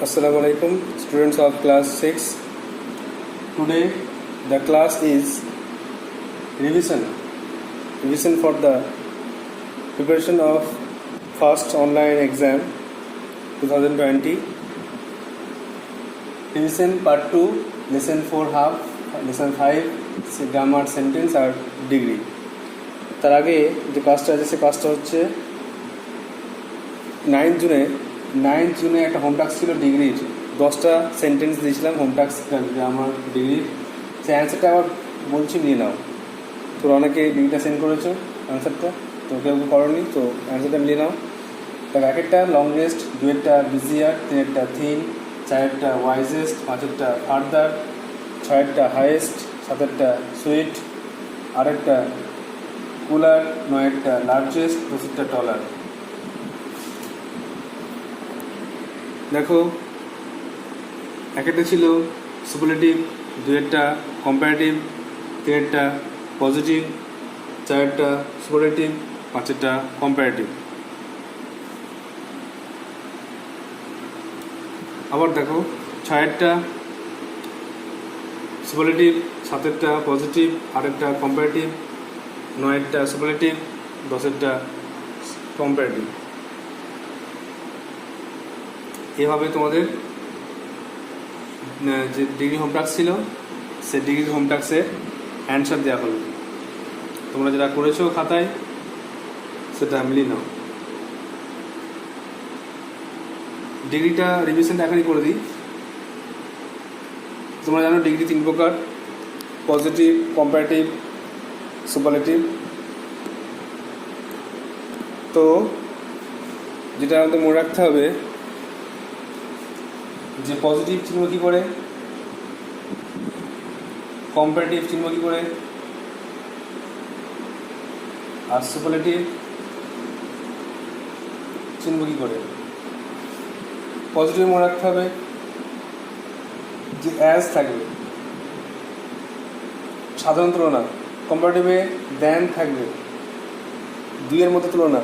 Assalamu alaikum, students of class 6. Today the class is revision for the preparation of first online exam 2020. Revision part 2, lesson 4 half, lesson 5 grammar, sentence R degree. তার আগে যে কাজটা আছে সে কাজটা হচ্ছে 9 জুনে একটা হোম টাস্ক ছিল ডিগ্রির, 10টা সেন্টেন্স দিয়েছিলাম হোম টাস্ক আমার ডিগ্রির। সে অ্যান্সারটা আবার বলছি নিয়ে নাও। তোরা অনেকে ডিগ্রিটা সেন্ড করেছো অ্যান্সারটা, তো কেউ করনি, তো অ্যান্সারটা নিয়ে নাও। তার একেরটা লংগেস্ট, দুয়েরটা বিজিয়ার, তিনেরটা থিন, চারেরটা ওয়াইজেস্ট, পাঁচেরটা ফার্দার, ছয়েরটা হাইয়েস্ট, সাতেরটা সুইট, আরেকটা কুলার, নয়েরটা লার্জেস্ট, দশেরটা টলার। দেখো, একটা ছিল সুপারলেটিভ, দুয়েরটা কম্পারেটিভ, তিনেরটা পজিটিভ, চারেরটা সুপারলেটিভ, পাঁচেরটা কম্পারেটিভ। আবার দেখো, ছয়েরটা সুপারলেটিভ, সাতেরটা পজিটিভ, আরেকটা কম্পারেটিভ, নয়েরটা সুপারলেটিভ, দশেরটা কম্পারেটিভ। এভাবে তোমাদের যে ডিগ্রি হোম টাস্ক ছিল সে ডিগ্রি হোম টাস্কের অ্যান্সার দেওয়া হলো। তোমরা যেটা করেছো খাতায় সেটা মিলিয়ে নাও। ডিগ্রিটা রিভিশনটা এখনই করে দিই। তোমরা জানো ডিগ্রি 3 প্রকার: পজিটিভ, কম্পারেটিভ, সুপারলেটিভ। তো যেটা আমাদের মনে রাখতে হবে যে পজিটিভ চিনব কী করে, কম্পারেটিভ চিনব কী করে, আর সুপারলেটিভ চিনব কী করে। পজিটিভ মনে রাখতে হবে যে অ্যাজ থাকবে, সাধারণ তুলনা। কম্পারেটিভে দেন থাকবে, দুইয়ের মধ্যে তুলনা।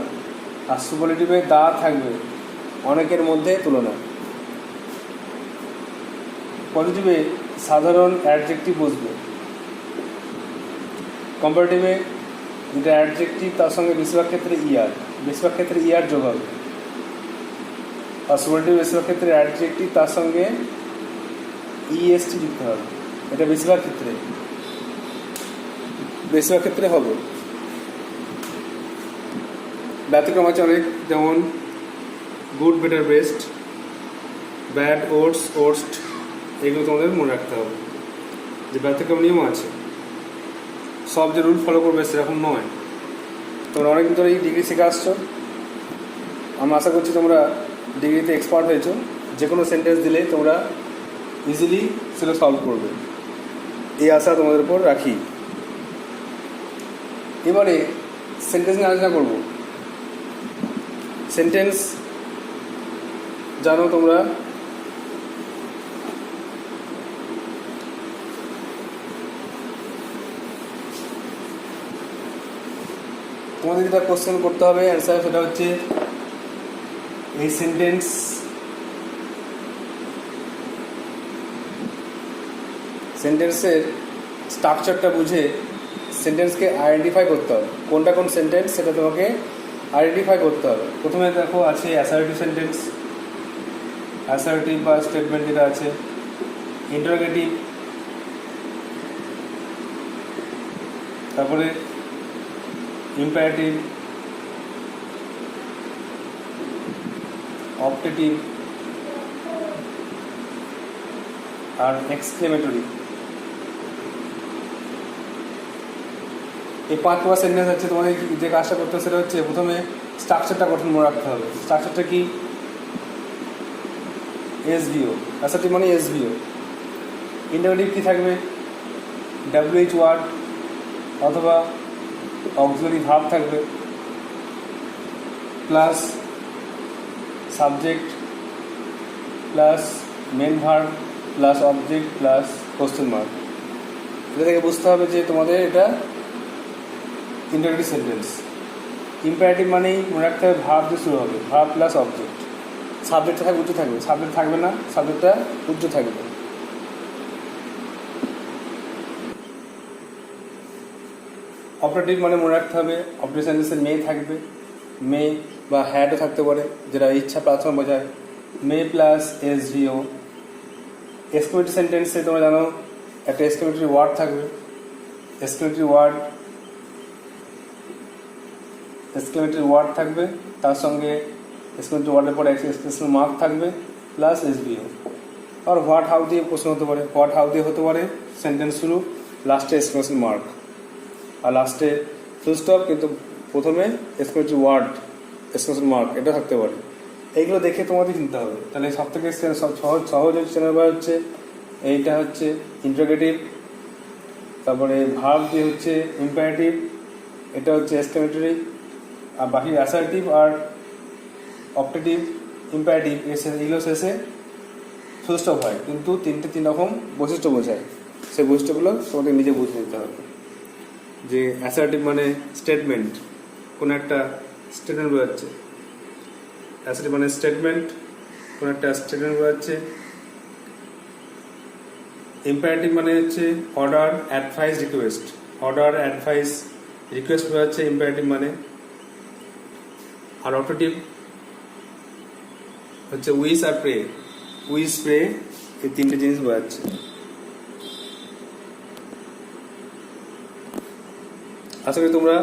আর সুপারলেটিভে দা থাকবে, অনেকের মধ্যে তুলনা। পজিটিভে সাধারণ অ্যাডজেক্টিভ বসবে, কম্পারেটিভে যেটা অ্যাডজেক্টিভ তার সঙ্গে বেশিরভাগ ক্ষেত্রে বেশিরভাগ ক্ষেত্রে যোগ হবে। আর সুপারলেটিভ বেশিরভাগ ক্ষেত্রে অ্যাডজেক্টিভ তার সঙ্গে ইএসটি লিখতে হবে। এটা বেশিরভাগ ক্ষেত্রে হবে। ব্যতিক্রম আছে অনেক, যেমন good, better, best, bad, worst. এগুলো তোমাদের মনে রাখতে হবে যে ব্যতিক্রম নিয়ম আছে। সব যে রুল ফলো করবে সেরকম নয়। তোমরা অনেকদিন ধরে এই ডিগ্রি শিখে আসছো, আমি আশা করছি তোমরা ডিগ্রিতে এক্সপার্ট হয়েছো। যে কোনো সেন্টেন্স দিলে তোমরা ইজিলি সেটা সলভ করবে, এই আশা তোমাদের উপর রাখি। এবারে সেন্টেন্স নিয়ে আলোচনা করব। সেন্টেন্স জানো তোমরা তোমাদের যেটা কোশ্চেন করতে হবে অ্যান্সার, সেটা হচ্ছে এই সেন্টেন্সের স্ট্রাকচারটা বুঝে সেন্টেন্সকে আইডেন্টিফাই করতে হবে। কোনটা কোন সেন্টেন্স সেটা তোমাকে আইডেন্টিফাই করতে হবে। প্রথমে দেখো আছে অ্যাসার্টিভ সেন্টেন্স, অ্যাসার্টিভ বা স্টেটমেন্ট যেটা আছে, ইন্টারোগেটিভ, তারপরে ইম্পারেটিভ, অপটেটিভ আর এক্সক্লেমেটরি। এই 5 প্রকার সেন্টেন্স আছে। তোমাদের যে কাজটা করতে হবে সেটা হচ্ছে প্রথমে স্ট্রাকচারটা গঠন মনে রাখতে হবে। স্ট্রাকচারটা কি? এসভিও, অ্যাসার্টিভ মানে এসভিও। ইন্টারোগেটিভ কী থাকবে? WH ওয়ার্ড অথবা অক্সিলারি ভার্ব থাকবে, plus subject plus main verb plus object plus question mark. এটা থেকে বুঝতে হবে যে তোমাদের এটা ইন্টারোগেটিভ সেন্টেন্স। ইম্পারেটিভ মানেই মনে রাখতে হবে ভার্ব দিয়ে শুরু হবে, ভার্ব প্লাস অবজেক্ট। সাবজেক্টটা থাকবে উচ্চ থাকবে, সাবজেক্ট থাকবে না, সাবজেক্টটা উচ্চ থাকবে। অপারেটিভ মানে মনে রাখতে হবে অপারেটিভ সেন্টেন্সে মে থাকবে, মে বা হ্যাডও থাকতে পারে, যেটা ইচ্ছা প্রার্থনা বোঝায়, মে প্লাস SVO। এক্সক্লেমেটরি সেন্টেন্সে তোমরা জানো একটা এক্সক্লেমেটরি ওয়ার্ড থাকবে, এক্সক্লেমেটরি ওয়ার্ড থাকবে, তার সঙ্গে এক্সক্লেমেটরি ওয়ার্ডের পরে এক্সক্লেমেশন মার্ক থাকবে প্লাস SVO। আর হোয়াট হাউ দিয়ে প্রশ্ন হতে পারে, হোয়াট হাউ দিয়ে হতে পারে সেন্টেন্স শুরু, লাস্টে এক্সক্লেমেশন মার্ক, আর লাস্টে ফুল স্টপ, কিন্তু প্রথমে এক্সক্লেমেটরি ওয়ার্ড এক্সক্লেমেশন মার্ক এটা থাকতে পারে। এইগুলো দেখে তোমাদের চিনতে হবে। তাহলে সব থেকে সহজ চেনার হচ্ছে এইটা হচ্ছে ইন্টারোগেটিভ, তারপরে ভার্ব দিয়ে হচ্ছে ইম্পারেটিভ, এটা হচ্ছে এক্সক্লেমেটরি, আর বাকি অ্যাসার্টিভ আর অপটেটিভ ইম্পারেটিভ এগুলো শেষে ফুল স্টপ হয়, কিন্তু তিন রকম বৈশিষ্ট্য বোঝায়। সেই বৈশিষ্ট্যগুলো তোমাদের নিজে বুঝে নিতে হবে। যে অ্যাসার্টিভ মানে স্টেটমেন্ট, কোনো একটা স্টেটমেন্ট বোঝাচ্ছে, অ্যাসার্টিভ মানে স্টেটমেন্ট, কোনো একটা স্টেটমেন্ট বোঝাচ্ছে। ইম্পারেটিভ মানে হচ্ছে order, advice, request, order, advice, request বোঝাচ্ছে ইম্পারেটিভ মানে। আর অপটেটিভ হচ্ছে উইশ আর প্রে, উইশ প্রে এই তিনটে জিনিস বোঝাচ্ছে। আশা করি তোমরা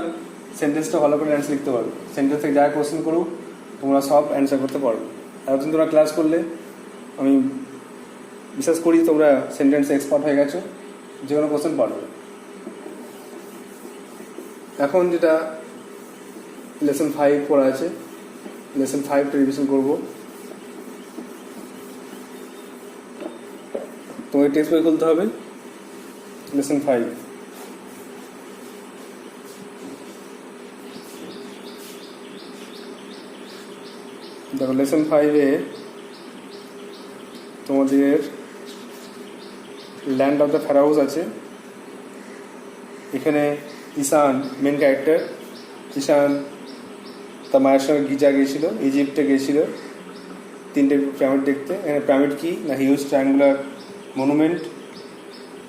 সেন্টেন্সটা ভালো করে অ্যান্সার লিখতে পারবে। সেন্টেন্স থেকে যা কোশ্চেন করুক তোমরা সব অ্যান্সার করতে পারবে। এতদিন তোমরা ক্লাস করলে আমি বিশ্বাস করি তোমরা সেন্টেন্সে এক্সপার্ট হয়ে গেছো, যে কোনো কোশ্চেন পারবে। এখন যেটা লেসন 5 পড়া আছে, লেসন 5টা রিভিশন করবো। তোমাকে টেক্সট বই খুলতে হবে, লেসন 5। দেখো লেসন 5-এ তোমাদের ল্যান্ড অফ দ্য ফ্যারাউস আছে। এখানে ঈশান মেন ক্যারেক্টার। ঈশান তার মায়ের সঙ্গে গিজা গিয়েছিল, ইজিপ্টে গিয়েছিল 3টে পিরামিড দেখতে। এখানে পিরামিড কি না হিউজ ট্রায়াঙ্গুলার মনুমেন্ট,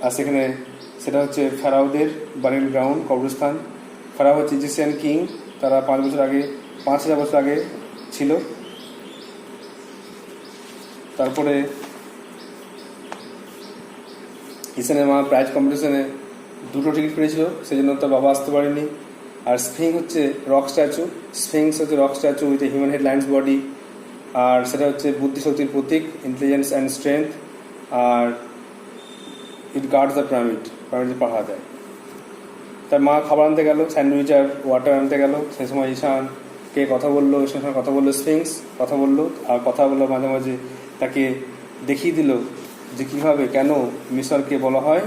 আর সেখানে সেটা হচ্ছে ফেরাউদের বারিল গ্রাউন্ড, কবরস্থান। ফেরাও হচ্ছে ইজিপশিয়ান কিং, তারা 5,000 বছর আগে ছিল। তারপরে ঈশানের মা প্রাইজ কম্পিটিশনে 2টো টিকিট পেয়েছিল, সেই জন্য তার বাবা আসতে পারেনি। আর স্ফিংস হচ্ছে rock statue, with a human head, lion's body, আর সেটা হচ্ছে বুদ্ধিশক্তির প্রতীক, ইন্টেলিজেন্স অ্যান্ড স্ট্রেংথ। আর ইট গার্ডস দ্য পিরামিড পাহারা দেয়। তার মা খাবার আনতে গেল, স্যান্ডউইচ আর ওয়াটার আনতে গেল, সেই সময় ঈশানকে কথা বললো, ঈশানের সঙ্গে কথা বললো, স্ফিংস কথা বললো, আর কথা বললো মাঝে মাঝে তাকে দেখিয়ে দিল যে কীভাবে কেন মিশরকে বলা হয়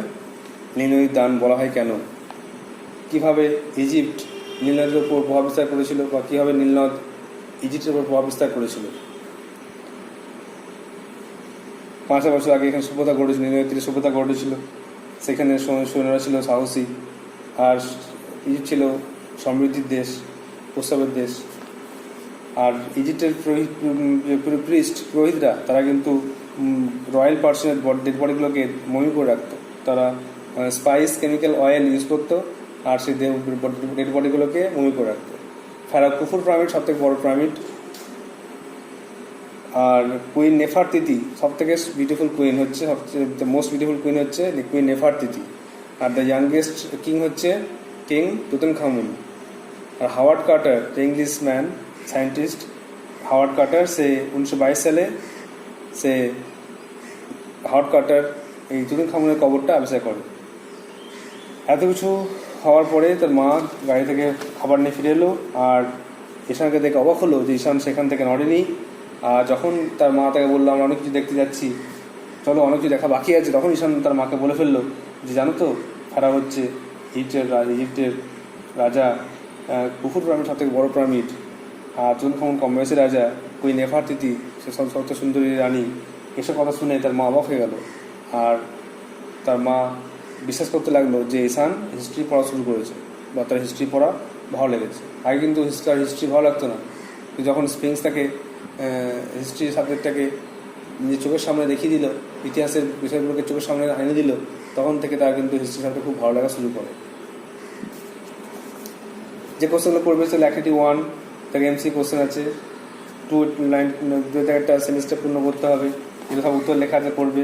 নীলনদীর দান বলা হয়, কেন কীভাবে ইজিপ্ট নীলনদের উপর প্রভাব বিস্তার করেছিল, বা কীভাবে নীলনদ ইজিপ্টের উপর প্রভাব বিস্তার করেছিল। 5,000 বছর আগে এখানে সভ্যতা গড়েছিল, নীলনদীর তীরে সভ্যতা গড়েছিল। সেখানে সৈন্যরা ছিল সাহসী, আর ইজিপ্ট ছিল সমৃদ্ধির দেশ, প্রস্তাবের দেশ। আর ইজিপ্টের পুরোহিতরা তারা কিন্তু রয়্যাল পার্সনের ডেড বডিগুলোকে মমি করে রাখতো। তারা স্পাইস, কেমিক্যাল, অয়েল ইউজ করতো, আর সেই ডেড বডিগুলোকে মমি করে রাখতো। কুফুর পিরামিড সব থেকে বড় পিরামিড। আর কুইন নেফারতিতি সব থেকে বিউটিফুল কুইন হচ্ছে, সবচেয়ে মোস্ট বিউটিফুল কুইন হচ্ছে কুইন নেফারতিতি। আর দ্য ইয়াংগেস্ট কিং হচ্ছে কিং তুতানখামুন। আর Howard Carter, the English man scientist Howard Carter, সে 1922 সালে হাওয়ার্ড কার্টার এই তুতানখামুনের কবরটা আবিষ্কার করে। এত কিছু হওয়ার পরে তার মা গাড়ি থেকে খাবার নিয়ে ফিরে এলো, আর ঈশানকে দেখে অবাক হলো যে ঈশান সেখান থেকে নড়েনি। আর যখন তার মা তাকে বললো আমরা অনেক কিছু দেখতে যাচ্ছি, চলো অনেক কিছু দেখা বাকি আছে, তখন ঈশান তার মাকে বলে ফেললো যে জানো তো ফেরাও হচ্ছে ইজিপ্টের রাজা, কুফুর পিরামিড সব থেকে বড় পিরামিড, আর তুতানখামুন কম বয়সী রাজা, কুইন নেফারতিতি সে সত্য সুন্দরী রানী। এসব কথা শুনে তার মা অবাক হয়ে গেল, আর তার মা বিশ্বাস করতে লাগলো যে ঈশান হিস্ট্রি পড়া শুরু করেছে, বা তার হিস্ট্রি পড়া ভালো লেগেছে। আগে কিন্তু হিস্ট্রি ভালো লাগতো না, যখন স্প্রিংস তাকে হিস্ট্রি সাবজেক্টটাকে নিজের চোখের সামনে দেখিয়ে দিল, ইতিহাসের বিষয়গুলোকে চোখের সামনে এনে দিল, তখন থেকে তার কিন্তু হিস্ট্রি সাবজেক্ট খুব ভালো লাগা শুরু করে। যে কোশ্চেনগুলো করবে সেগুলো অ্যাক্টিভিটি 1 থেকে এমসি কোশ্চেন আছে, 2 লাইন একটা সেমিস্টার পূর্ণ করতে হবে, এগুলো সব উত্তর লেখা আছে করবে।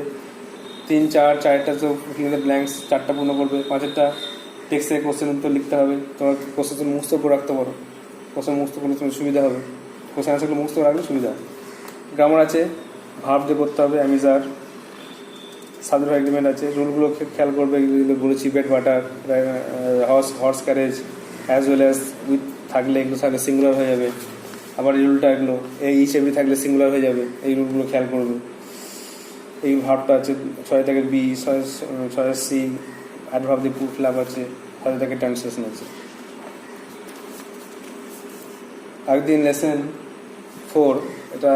3, 4 চারটা তো ব্ল্যাঙ্কস 4টা পূর্ণ করবে, 5টা টেক্সটে কোশ্চেন উত্তর লিখতে হবে। তোমার কোশ্চেন তুমি মুখস্থ করে রাখতে পারো, কোশ্চেন মুখস্থ করলে তোমার সুবিধা হবে, কোশ্চেন আনসারগুলো মুখস্থ রাখলে সুবিধা হবে। গ্রামার আছে, ভার্ব দিয়ে করতে হবে, অ্যামিজার, সাবজেক্ট এগ্রিমেন্ট আছে, রুলগুলো খেয়াল করবে, এগুলো বলেছি, bed butter, horse carriage, as well as with থাকলে এগুলো থাকলে সিঙ্গুলার হয়ে যাবে, আবার এই রুলটা এগুলো এই হিসেবে থাকলে সিঙ্গুলার হয়ে যাবে, এই রুলগুলো খেয়াল করবে। এই ভাবটা আছে 6 থেকে বি, 6 সি, অ্যাডভার্ব দিয়ে প্রুফ লাভ আছে, 7 থেকে ট্রান্সলেশন আছে। একদিন লেসন 4 এটা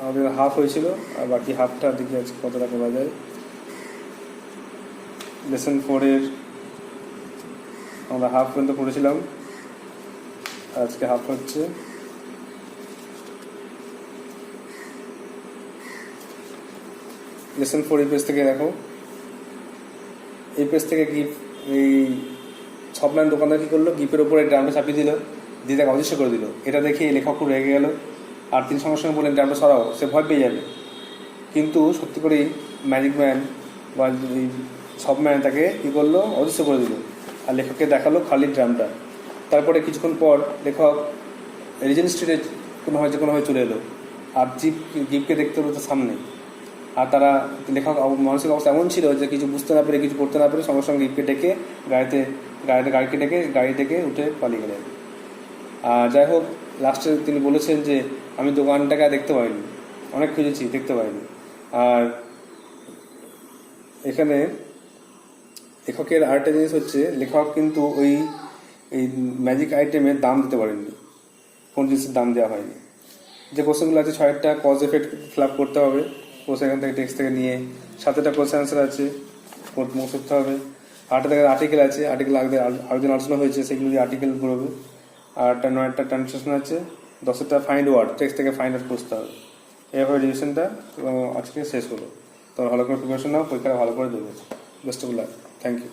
আমাদের হাফ হয়েছিল, আর বাকি হাফটা দিকে আছে কতটা করা যায়। লেসন 4-এর আমরা হাফ পর্যন্ত পড়েছিলাম, আজকে হাফ হচ্ছে। লেসন 4 এই পেজ থেকে দেখো, এই পেজ থেকে গিফট, এই সবলাইন দোকানদার কী করলো, গিফের ওপরে ড্রামটা চাপিয়ে দিল, দিয়ে তাকে অদৃশ্য করে দিল। এটা দেখে লেখক খুব রেগে গেল, আর তিনি সঙ্গে সঙ্গে বললেন ড্রামটা সরাও, সে ভয় পেয়ে যাবে। কিন্তু সত্যি করেই ম্যাজিক ম্যান বা এই সব ম্যান তাকে কী করলো, অদৃশ্য করে দিল, আর লেখককে দেখালো খালি ড্রামটা। তারপরে কিছুক্ষণ পর লেখক রিজেন্ট স্ট্রিটে কোনোভাবে চলে এলো, আর গিফকে দেখতে হলো তার সামনে। আর তারা লেখক মানসিক অবস্থা এমন ছিল যে কিছু বুঝতে না পেরে, কিছু করতে না পেরে সঙ্গে সঙ্গে গিফকে ডেকে গাড়ি থেকে উঠে পালিয়ে গেলেন। আর যাই হোক, লাস্টে তিনি বলেছেন যে আমি দোকানটাকে দেখতে পাইনি, অনেক খুঁজেছি, দেখতে পাইনি। আর এখানে লেখকের আরেকটা জিনিস হচ্ছে, লেখক কিন্তু এই ম্যাজিক আইটেমের দাম দিতে পারেননি, কোন জিনিসের দাম দেওয়া হয়নি। যে কোশ্চেনগুলো আছে 6টা কজ এফেক্ট ফিল আপ করতে হবে, কোর্স এখান থেকে টেক্সট থেকে নিয়ে। 7টা কোশ্চেন আনসার আছে, মুখ করতে হবে। 8টা থেকে আর্টিকেল আছে, আর্টিকেল আরেকজন আলোচনা হয়েছে, সেগুলো দিয়ে আর্টিকেল পড়বে। আর 9টা ট্রান্সলেশন আছে, 10টা ফাইন্ড ওয়ার্ড, টেক্সট থেকে ফাইন্ড ওয়ার্ড করতে হবে। এভাবে রিভিশনটা আজকে শেষ হলো। তোমরা ভালো করে প্রিপারেশন নাও, পরীক্ষাটা ভালো করে দেবে। Best of luck, thank you.